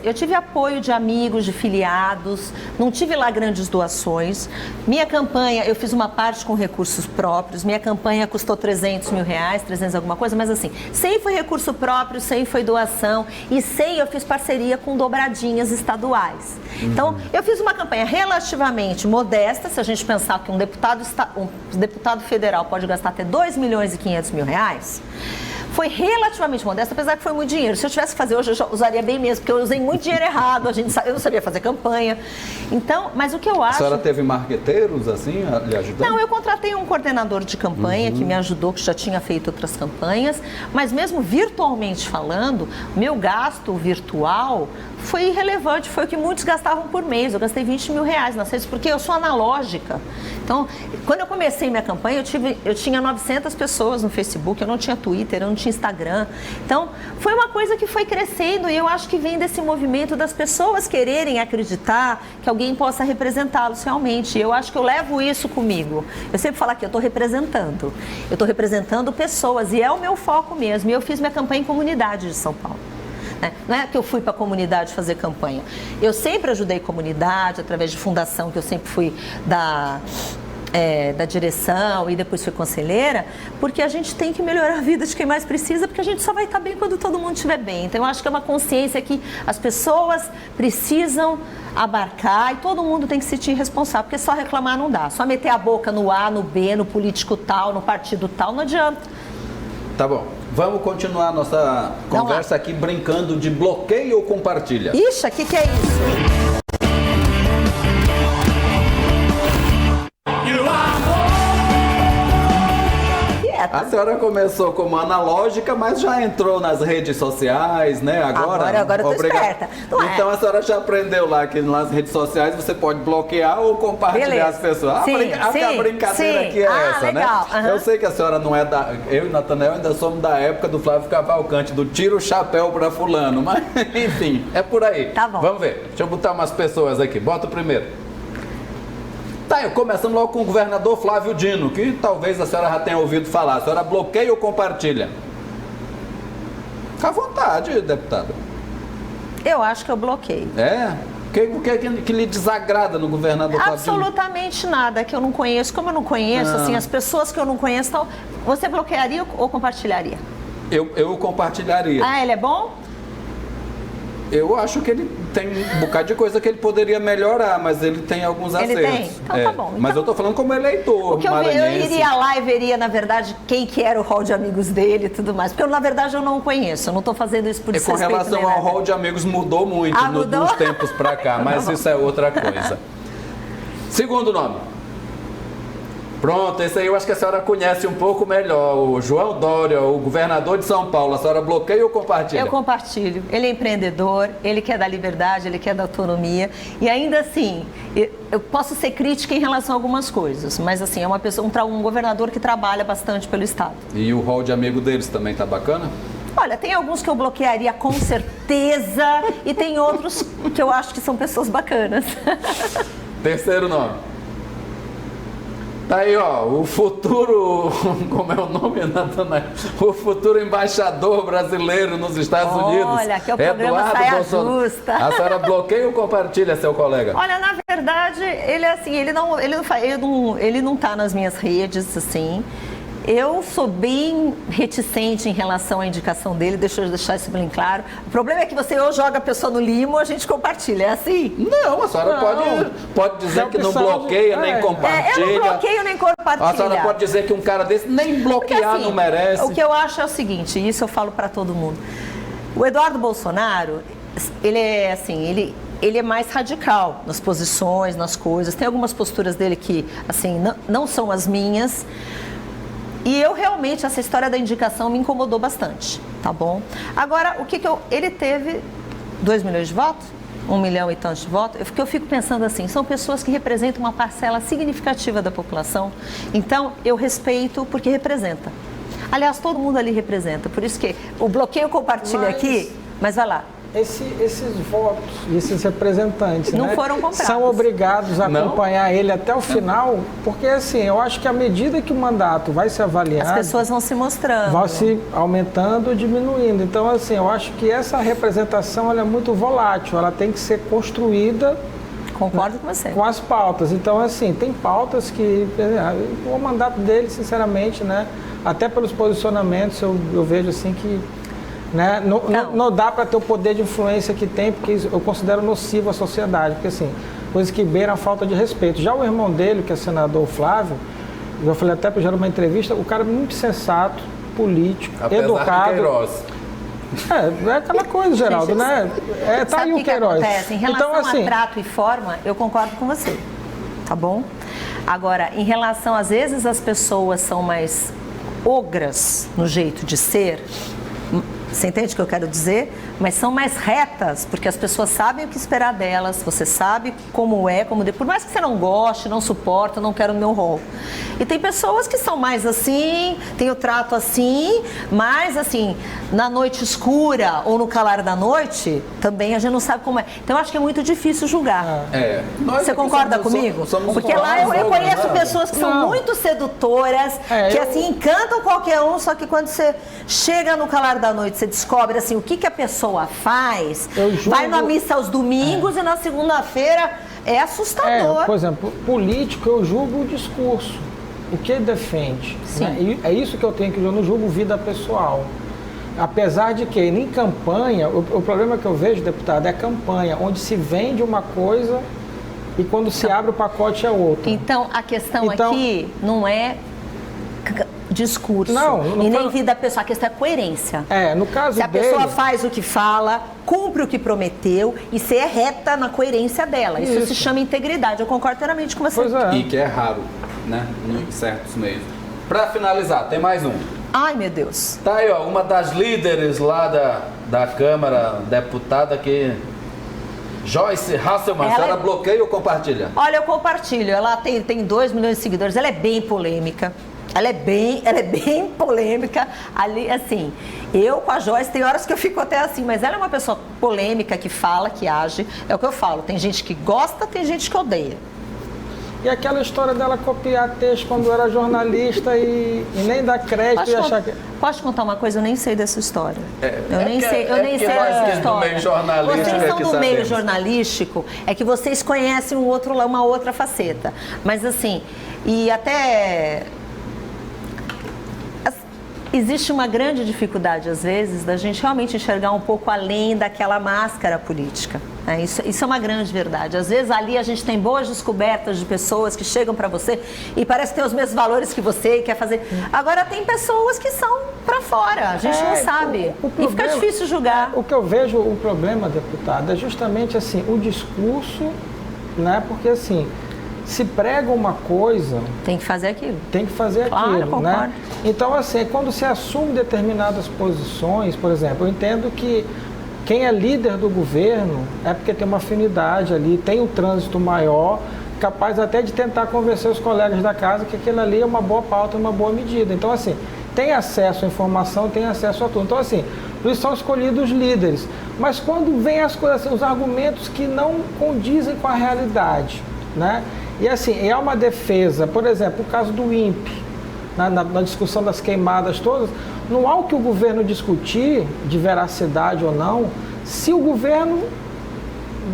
eu tive apoio de amigos, de filiados, não tive lá grandes doações. Minha campanha, eu fiz uma parte com recursos próprios, minha campanha custou R$300 mil, 300 alguma coisa, mas assim, 100 foi recurso próprio, 100 foi doação e 100 eu fiz parceria com dobradinhas estaduais. Então, eu fiz uma campanha relativamente modesta, se a gente pensar que um deputado federal pode gastar até R$2.500.000, foi relativamente modesta, apesar que foi muito dinheiro. Se eu tivesse que fazer hoje, eu já usaria bem mesmo, porque eu usei muito dinheiro errado, eu não sabia fazer campanha. Então, mas o que eu acho... A senhora teve marqueteiros, assim, lhe ajudando? Não, eu contratei um coordenador de campanha que me ajudou, que já tinha feito outras campanhas, mas mesmo virtualmente falando, meu gasto virtual foi irrelevante, foi o que muitos gastavam por mês. Eu gastei R$20 mil nas redes, porque eu sou analógica. Então, quando eu comecei minha campanha, eu tinha 900 pessoas no Facebook, eu não tinha Twitter, eu não tinha Instagram. Então, foi uma coisa que foi crescendo e eu acho que vem desse movimento das pessoas quererem acreditar que alguém possa representá-los realmente. Eu acho que eu levo isso comigo. Eu sempre falo aqui, eu estou representando pessoas e é o meu foco mesmo. E eu fiz minha campanha em comunidade de São Paulo. Não é que eu fui para a comunidade fazer campanha. Eu sempre ajudei comunidade, através de fundação, que eu sempre fui da direção e depois fui conselheira, porque a gente tem que melhorar a vida de quem mais precisa, porque a gente só vai estar bem quando todo mundo estiver bem. Então, eu acho que é uma consciência que as pessoas precisam abarcar e todo mundo tem que se sentir responsável, porque só reclamar não dá. Só meter a boca no A, no B, no político tal, no partido tal, não adianta. Tá bom. Vamos continuar a nossa conversa aqui brincando de bloqueio ou compartilha. Ixi, o que é isso? A senhora começou como analógica, mas já entrou nas redes sociais, né? Agora eu tô esperta. Então a senhora já aprendeu lá que nas redes sociais você pode bloquear ou compartilhar as pessoas. A brincadeira aqui é essa, legal. né? Eu sei que a senhora não é da... Eu e Natanael ainda somos da época do Flávio Cavalcante, do tira o chapéu pra fulano, mas enfim, é por aí. Tá bom. Vamos ver. Deixa eu botar umas pessoas aqui. Bota o primeiro. Tá, começando logo com o governador Flávio Dino, que talvez a senhora já tenha ouvido falar. A senhora bloqueia ou compartilha? Fica à vontade, deputada. Eu acho que eu bloqueio. O que lhe desagrada no governador Flávio Dino? Absolutamente nada que eu não conheço. Como eu não conheço, assim, as pessoas que eu não conheço, então, você bloquearia ou compartilharia? Eu compartilharia. Ah, ele é bom? Eu acho que ele tem um bocado de coisa que ele poderia melhorar, mas ele tem alguns acertos. Ele tem? Então tá bom. Mas então, eu tô falando como eleitor o que eu iria lá e veria, na verdade, quem que era o hall de amigos dele e tudo mais. Porque, na verdade, eu não o conheço. Eu não estou fazendo isso por desrespeito. Com relação ao hall de amigos, mudou muito nos tempos pra cá, mas isso é outra coisa. Segundo nome. Pronto, esse aí eu acho que a senhora conhece um pouco melhor. O João Dória, o governador de São Paulo. A senhora bloqueia ou compartilha? Eu compartilho. Ele é empreendedor, ele quer da liberdade, ele quer da autonomia. E ainda assim, eu posso ser crítica em relação a algumas coisas, mas assim, é um governador que trabalha bastante pelo Estado. E o hall de amigo deles também tá bacana? Olha, tem alguns que eu bloquearia com certeza e tem outros que eu acho que são pessoas bacanas. Terceiro nome. Tá aí, ó, o futuro, como é o nome, Natanael? O futuro embaixador brasileiro nos Estados Unidos. Olha, que é o programa Saia Justa. A senhora bloqueia ou compartilha, seu colega? Olha, na verdade, ele assim, ele não tá nas minhas redes, assim. Eu sou bem reticente em relação à indicação dele, deixa eu deixar isso bem claro. O problema é que você ou joga a pessoa no limo ou a gente compartilha, é assim? Não, a senhora pode dizer que não bloqueia, nem compartilha. Eu não bloqueio nem compartilho. A senhora pode dizer que um cara desse nem bloquear porque, assim, não merece. O que eu acho é o seguinte, e isso eu falo para todo mundo. O Eduardo Bolsonaro, ele é assim, ele é mais radical nas posições, nas coisas. Tem algumas posturas dele que, assim, não são as minhas. E eu realmente, essa história da indicação me incomodou bastante, tá bom? Agora, ele teve 2 milhões de votos? 1 milhão e tantos de votos? Eu fico pensando assim, são pessoas que representam uma parcela significativa da população, então eu respeito porque representa. Aliás, todo mundo ali representa, por isso que o bloqueio compartilha aqui, mas vai lá. Esses votos, esses representantes, não foram comprados. São obrigados a acompanhar ele até o final, porque assim, eu acho que à medida que o mandato vai se avaliando, as pessoas vão se mostrando. Vão se aumentando ou diminuindo. Então, assim, eu acho que essa representação ela é muito volátil, ela tem que ser construída. Concordo com você. Com as pautas. Então, assim, tem pautas que o mandato dele, sinceramente, né, até pelos posicionamentos, eu vejo assim que né? Não dá para ter o poder de influência que tem, porque eu considero nocivo à sociedade, porque assim, coisas que beiram a falta de respeito. Já o irmão dele, que é senador Flávio, eu falei até para ele numa entrevista, o cara é muito sensato, político, apesar educado. De Queiroz. É aquela coisa, Geraldo, né? Tá aí o Queiroz. Acontece? Em relação a trato e forma, eu concordo com você, tá bom? Agora, em relação, às vezes as pessoas são mais ogras no jeito de ser. Você entende o que eu quero dizer? Mas são mais retas, porque as pessoas sabem o que esperar delas, você sabe como é, por mais que você não goste, não suporta, não quero o meu rol. E tem pessoas que são mais assim, tem o trato assim, mas assim, na noite escura ou no calar da noite, também a gente não sabe como é. Então eu acho que é muito difícil julgar. Você concorda comigo? Porque lá eu conheço pessoas que são muito sedutoras, que assim, encantam qualquer um, só que quando você chega no calar da noite, você descobre assim, o que a pessoa faz, vai na missa aos domingos e na segunda-feira é assustador. Por exemplo, político, eu julgo o discurso, o que ele defende. Né? E é isso que eu tenho que julgar, eu não julgo vida pessoal. Apesar de que em campanha, o problema que eu vejo, deputado, é a campanha, onde se vende uma coisa e quando se abre o pacote é outra. Então, a questão aqui não é discurso e nem vida pessoal, a questão é coerência. No caso se a pessoa faz o que fala, cumpre o que prometeu e ser reta na coerência dela. Isso se chama integridade. Eu concordo inteiramente com você. E que é raro, né? Em certos meios. Para finalizar, tem mais um. Ai, meu Deus. Tá aí, ó, uma das líderes lá da Câmara, deputada que... Joyce Hasselmann, a senhora bloqueia ou compartilha? Olha, eu compartilho. Ela tem 2 milhões de seguidores, ela é bem polêmica. Ela é bem polêmica. Ali, assim, eu com a Joyce, tem horas que eu fico até assim, mas ela é uma pessoa polêmica, que fala, que age. É o que eu falo, tem gente que gosta, tem gente que odeia. E aquela história dela copiar texto quando era jornalista e nem dar crédito e achar que... Posso te contar uma coisa? Eu nem sei dessa história. Eu nem sei dessa história. Meio jornalístico, vocês são do meio sabemos. jornalístico, é que vocês conhecem uma outra faceta. Mas assim, e até... Existe uma grande dificuldade, às vezes, da gente realmente enxergar um pouco além daquela máscara política. Né? Isso é uma grande verdade. Às vezes, ali a gente tem boas descobertas de pessoas que chegam para você e parece que tem os mesmos valores que você e quer fazer. Agora, tem pessoas que são para fora, a gente não sabe. E fica difícil julgar. O que eu vejo, o problema, deputada, é justamente assim, o discurso, né? Porque assim... Se prega uma coisa... Tem que fazer aquilo. Tem que fazer aquilo, né? Então, assim, quando se assume determinadas posições, por exemplo, eu entendo que quem é líder do governo é porque tem uma afinidade ali, tem um trânsito maior, capaz até de tentar convencer os colegas da casa que aquilo ali é uma boa pauta, uma boa medida. Então, assim, tem acesso à informação, tem acesso a tudo. Então, assim, por isso são escolhidos líderes. Mas quando vem as coisas, assim, os argumentos que não condizem com a realidade, né? E assim, é uma defesa, por exemplo, o caso do INPE, na discussão das queimadas todas, não há o que o governo discutir, de veracidade ou não, se o governo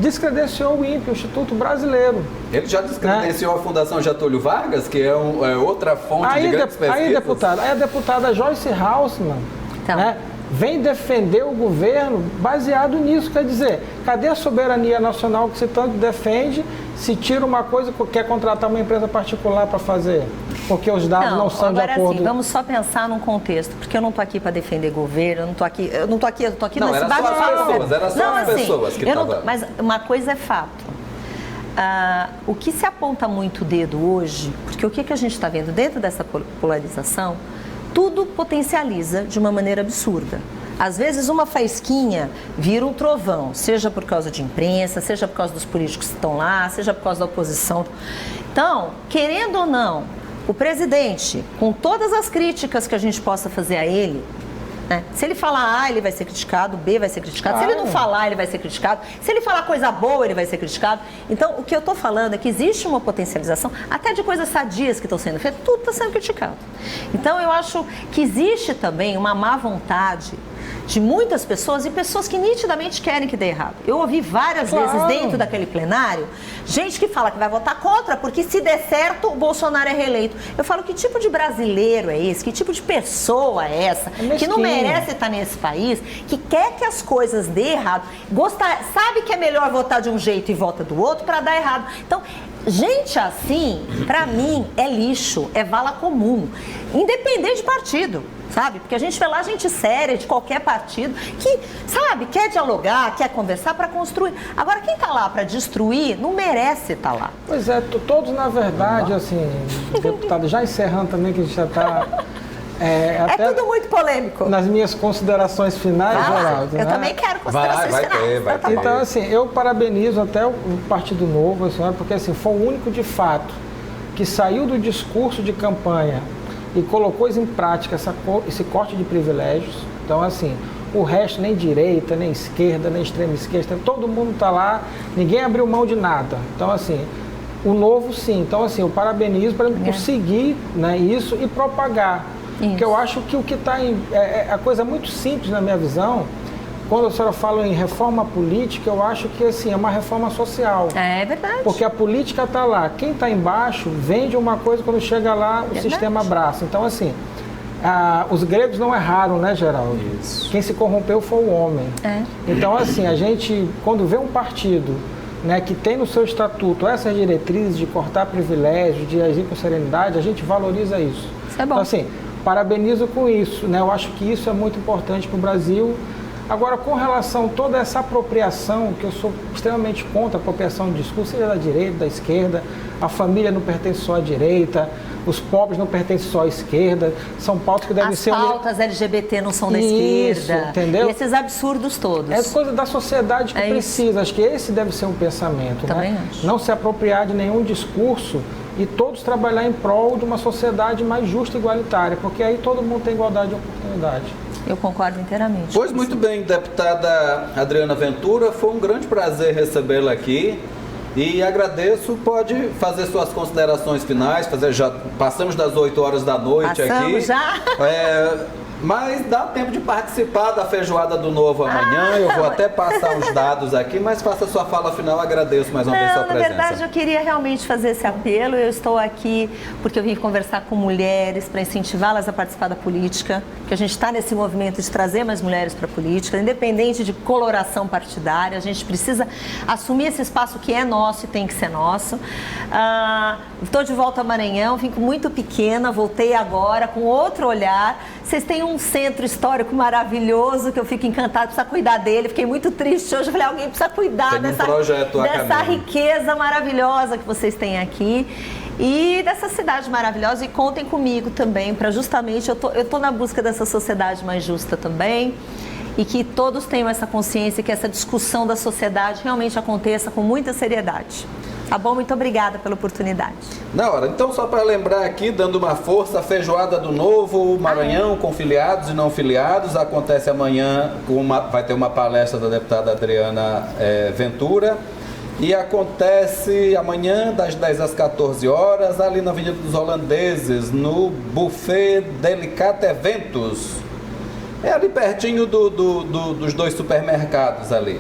descredenciou o INPE, o Instituto Brasileiro. Ele já descredenciou a Fundação Getúlio Vargas, que é outra fonte de grandes pesquisas? Aí a deputada Joyce Hasselmann, então, né, vem defender o governo baseado nisso. Quer dizer, cadê a soberania nacional que se tanto defende, se tira uma coisa e quer contratar uma empresa particular para fazer? Porque os dados não são de acordo... Assim, vamos só pensar num contexto, porque eu não estou aqui para defender governo, eu não estou aqui não, nesse bate-papo. Era só as pessoas que estavam... Mas uma coisa é fato. O que se aponta muito o dedo hoje, porque o que a gente está vendo dentro dessa polarização, tudo potencializa de uma maneira absurda. Às vezes uma faísquinha vira um trovão, seja por causa de imprensa, seja por causa dos políticos que estão lá, seja por causa da oposição. Então, querendo ou não, o presidente, com todas as críticas que a gente possa fazer a ele, né? Se ele falar A, ele vai ser criticado, B vai ser criticado. Se ele não falar, ele vai ser criticado. Se ele falar coisa boa, ele vai ser criticado. Então, o que eu estou falando é que existe uma potencialização, até de coisas sadias que estão sendo feitas, tudo está sendo criticado. Então, eu acho que existe também uma má vontade de muitas pessoas e pessoas que nitidamente querem que dê errado. Eu ouvi várias vezes dentro daquele plenário, gente que fala que vai votar contra, porque se der certo, o Bolsonaro é reeleito. Eu falo, que tipo de brasileiro é esse? Que tipo de pessoa é essa? Que não merece estar nesse país, que quer que as coisas dê errado, sabe que é melhor votar de um jeito e vota do outro para dar errado. Então, gente assim, para mim, é lixo, é vala comum, independente de partido. Sabe? Porque a gente vê lá gente séria de qualquer partido que, sabe, quer dialogar, quer conversar para construir. Agora, quem está lá para destruir não merece estar lá. Pois é, todos, na verdade, assim, deputado, já encerrando também, que a gente já está... É tudo muito polêmico. Nas minhas considerações finais, Geraldo. Eu também quero considerações finais. Vai ter. Então, assim, eu parabenizo até o Partido Novo, assim, porque assim, foi o único, de fato, que saiu do discurso de campanha e colocou em prática esse corte de privilégios. Então, assim, o resto, nem direita, nem esquerda, nem extrema esquerda, todo mundo está lá, ninguém abriu mão de nada. Então, assim, o Novo, sim. Então, assim, eu parabenizo para conseguir, né, isso e propagar. Isso. Porque eu acho que o que está em... É a coisa muito simples na minha visão. Quando a senhora fala em reforma política, eu acho que assim, é uma reforma social. É verdade. Porque a política está lá. Quem está embaixo vende uma coisa, quando chega lá, o sistema abraça. Então, assim, os gregos não erraram, né, Geraldo? Isso. Quem se corrompeu foi o homem. Então, assim, a gente, quando vê um partido, né, que tem no seu estatuto essas diretrizes de cortar privilégios, de agir com serenidade, a gente valoriza isso. Isso é bom. Então, assim, parabenizo com isso, né? Eu acho que isso é muito importante para o Brasil. Agora, com relação a toda essa apropriação, que eu sou extremamente contra a apropriação de discurso, seja da direita, da esquerda, a família não pertence só à direita, os pobres não pertencem só à esquerda, são pautas que devem ser... As pautas LGBT não são da Isso, esquerda, entendeu? E esses absurdos todos. É coisa da sociedade que precisa, acho que esse deve ser um pensamento, Também né? acho. Não se apropriar de nenhum discurso e todos trabalhar em prol de uma sociedade mais justa e igualitária, porque aí todo mundo tem igualdade de oportunidade. Eu concordo inteiramente. Pois muito bem, deputada Adriana Ventura, foi um grande prazer recebê-la aqui e agradeço, pode fazer suas considerações finais, já passamos das 8 horas da noite Passamos aqui. já? Mas dá tempo de participar da Feijoada do Novo amanhã, eu vou até passar os dados aqui, mas faça sua fala final, agradeço mais uma vez sua presença. Na verdade eu queria realmente fazer esse apelo, eu estou aqui porque eu vim conversar com mulheres para incentivá-las a participar da política, que a gente está nesse movimento de trazer mais mulheres para a política, independente de coloração partidária, a gente precisa assumir esse espaço que é nosso e tem que ser nosso. Estou de volta ao Maranhão, vim muito pequena, voltei agora com outro olhar. Vocês têm um centro histórico maravilhoso que eu fico encantada, precisa cuidar dele. Fiquei muito triste hoje, falei, alguém precisa cuidar dessa riqueza maravilhosa que vocês têm aqui e dessa cidade maravilhosa. E contem comigo também para justamente, eu tô na busca dessa sociedade mais justa também. E que todos tenham essa consciência, que essa discussão da sociedade realmente aconteça com muita seriedade. Tá bom? Muito obrigada pela oportunidade. Na hora. Então, só para lembrar aqui, dando uma força, a Feijoada do Novo Maranhão, com filiados e não filiados, acontece amanhã, vai ter uma palestra da deputada Adriana Ventura, e acontece amanhã, das 10 às 14 horas, ali na Avenida dos Holandeses, no Buffet Delicate Eventos. É ali pertinho dos dois supermercados ali.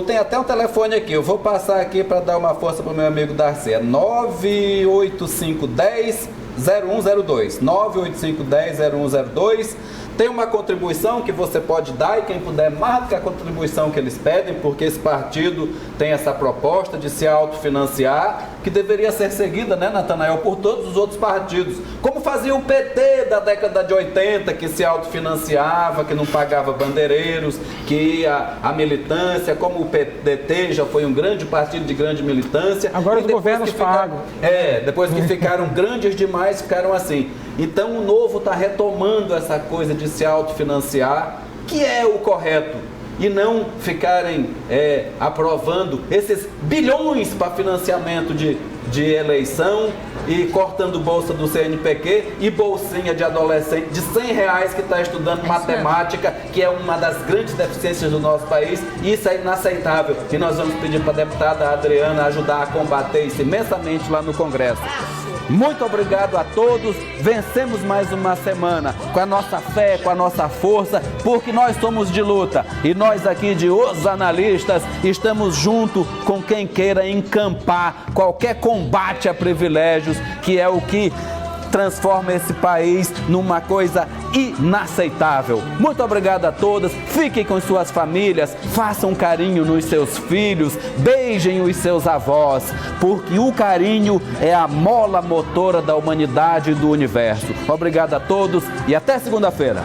Tem até um telefone aqui, eu vou passar aqui para dar uma força para o meu amigo Darcy, é 98510-0102, 98510-0102. Tem uma contribuição que você pode dar e quem puder mais do que a contribuição que eles pedem, porque esse partido tem essa proposta de se autofinanciar, que deveria ser seguida, né, Natanael, por todos os outros partidos. Como fazia o PT da década de 80, que se autofinanciava, que não pagava bandeireiros, que ia à militância, como o PDT já foi um grande partido de grande militância. Agora os governos pagam. Depois que ficaram grandes demais, ficaram assim. Então o Novo está retomando essa coisa de se autofinanciar, que é o correto, e não ficarem aprovando esses bilhões para financiamento de eleição e cortando bolsa do CNPq e bolsinha de adolescente de R$100 que está estudando matemática, que é uma das grandes deficiências do nosso país. Isso é inaceitável e nós vamos pedir para a deputada Adriana ajudar a combater isso imensamente lá no Congresso. Muito obrigado a todos, vencemos mais uma semana com a nossa fé, com a nossa força, porque nós somos de luta e nós aqui de Os Analistas estamos junto com quem queira encampar qualquer combate a privilégios, que é o que transforma esse país numa coisa inaceitável. Muito obrigado a todas, fiquem com suas famílias, façam carinho nos seus filhos, beijem os seus avós, porque o carinho é a mola motora da humanidade e do universo. Obrigado a todos e até segunda-feira.